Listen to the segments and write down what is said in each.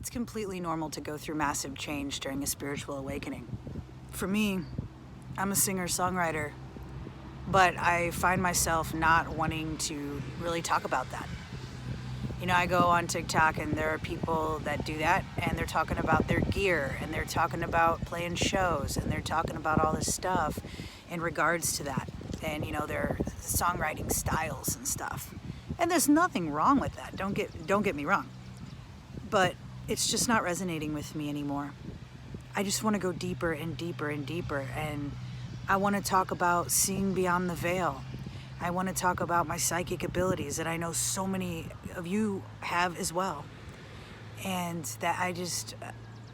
It's completely normal to go through massive change during a spiritual awakening. For me, I'm a singer-songwriter, but I find myself not wanting to really talk about that. You know, I go on TikTok and there are people that do that, and they're talking about their gear, and they're talking about playing shows, and they're talking about all this stuff in regards to that, and you know, their songwriting styles and stuff. And there's nothing wrong with that. Don't get me wrong. But it's just not resonating with me anymore. I just want to go deeper and deeper and deeper, and I want to talk about seeing beyond the veil. I want to talk about my psychic abilities that I know so many of you have as well. And that I just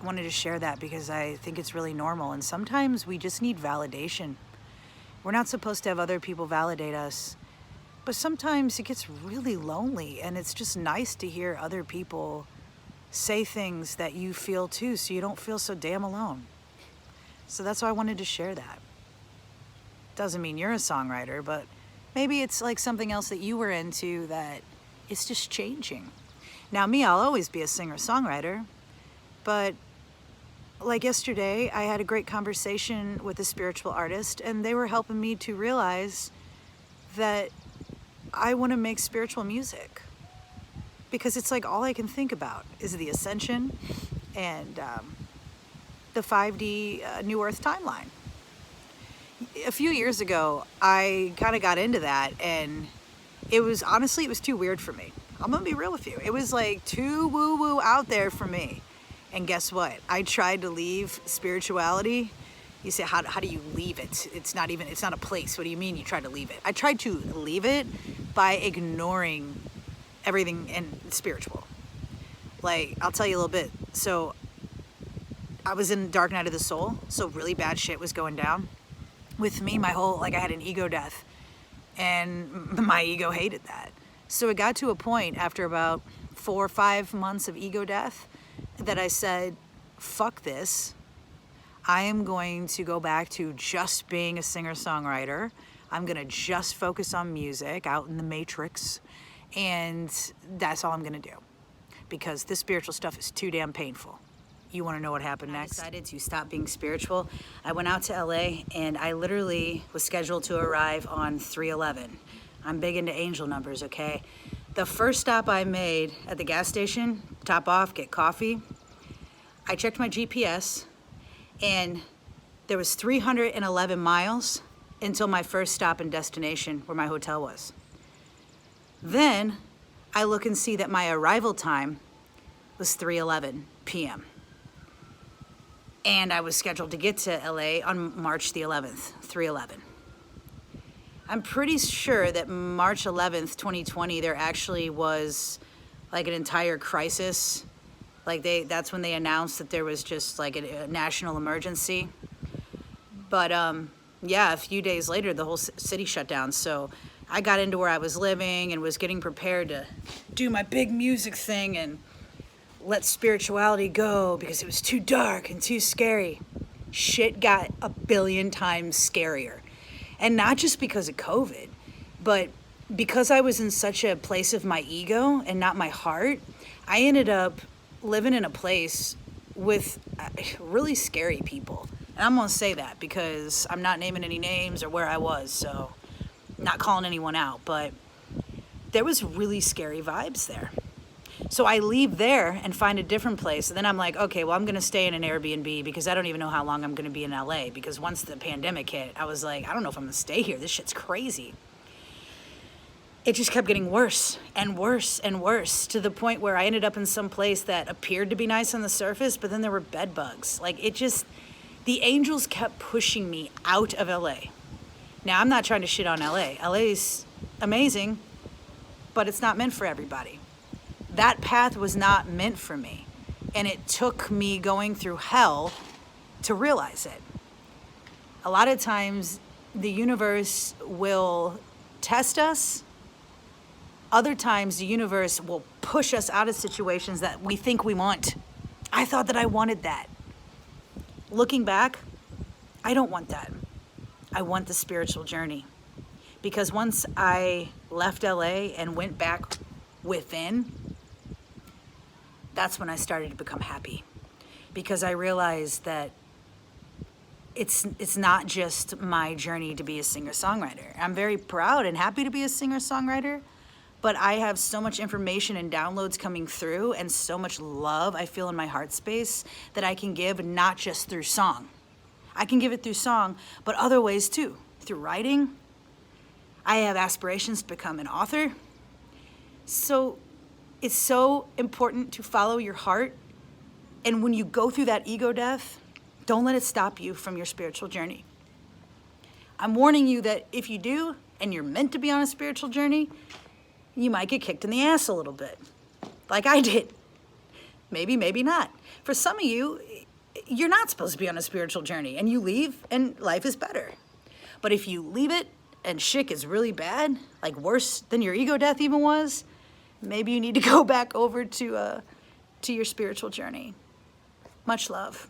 wanted to share that because I think it's really normal. And sometimes we just need validation. We're not supposed to have other people validate us. But sometimes it gets really lonely, and it's just nice to hear other people say things that you feel too, so you don't feel so damn alone. So that's why I wanted to share that. Doesn't mean you're a songwriter, but maybe it's like something else that you were into that it's just changing. Now me, I'll always be a singer-songwriter, but like yesterday, I had a great conversation with a spiritual artist, and they were helping me to realize that I want to make spiritual music. Because it's like all I can think about is the ascension and the 5D New Earth timeline. A few years ago, I kind of got into that, and it was too weird for me. I'm gonna be real with you. It was like too woo-woo out there for me. And guess what? I tried to leave spirituality. You say, how do you leave it? It's not a place. What do you mean you tried to leave it? I tried to leave it by ignoring everything and spiritual. Like, I'll tell you a little bit. So I was in Dark Night of the Soul, so really bad shit was going down. With me, I had an ego death, and my ego hated that. So it got to a point after about 4 or 5 months of ego death that I said, fuck this. I am going to go back to just being a singer-songwriter. I'm gonna just focus on music out in the matrix, and that's all I'm gonna do, because this spiritual stuff is too damn painful. You wanna know what happened next? I decided to stop being spiritual. I went out to LA, and I literally was scheduled to arrive on 3/11. I'm big into angel numbers, okay? The first stop I made at the gas station, top off, get coffee, I checked my GPS, and there was 311 miles until my first stop and destination where my hotel was. Then I look and see that my arrival time was 3:11 p.m. And I was scheduled to get to LA on March the 11th, 3/11. I'm pretty sure that March 11th, 2020, there actually was like an entire crisis. That's when they announced that there was just like a national emergency. But yeah, a few days later, the whole city shut down. So I got into where I was living and was getting prepared to do my big music thing and let spirituality go because it was too dark and too scary. Shit got a billion times scarier. And not just because of COVID, but because I was in such a place of my ego and not my heart, I ended up living in a place with really scary people. And I'm gonna say that because I'm not naming any names or where I was, so not calling anyone out, but there was really scary vibes there. So I leave there and find a different place. And then I'm like, okay, well, I'm going to stay in an Airbnb because I don't even know how long I'm going to be in LA. Because once the pandemic hit, I was like, I don't know if I'm going to stay here. This shit's crazy. It just kept getting worse and worse and worse to the point where I ended up in some place that appeared to be nice on the surface, but then there were bed bugs. The angels kept pushing me out of LA. Now, I'm not trying to shit on LA. LA's amazing, but it's not meant for everybody. That path was not meant for me. And it took me going through hell to realize it. A lot of times, the universe will test us. Other times, the universe will push us out of situations that we think we want. I thought that I wanted that. Looking back, I don't want that. I want the spiritual journey. Because once I left LA and went back within, that's when I started to become happy, because I realized that it's not just my journey to be a singer-songwriter. I'm very proud and happy to be a singer-songwriter, but I have so much information and downloads coming through and so much love I feel in my heart space that I can give, not just through song. I can give it through song, but other ways too, through writing. I have aspirations to become an author. So it's so important to follow your heart. And when you go through that ego death, don't let it stop you from your spiritual journey. I'm warning you that if you do, and you're meant to be on a spiritual journey, you might get kicked in the ass a little bit, like I did. Maybe, maybe not. For some of you, you're not supposed to be on a spiritual journey, and you leave, and life is better. But if you leave it, and shit is really bad, like worse than your ego death even was, maybe you need to go back over to your spiritual journey. Much love.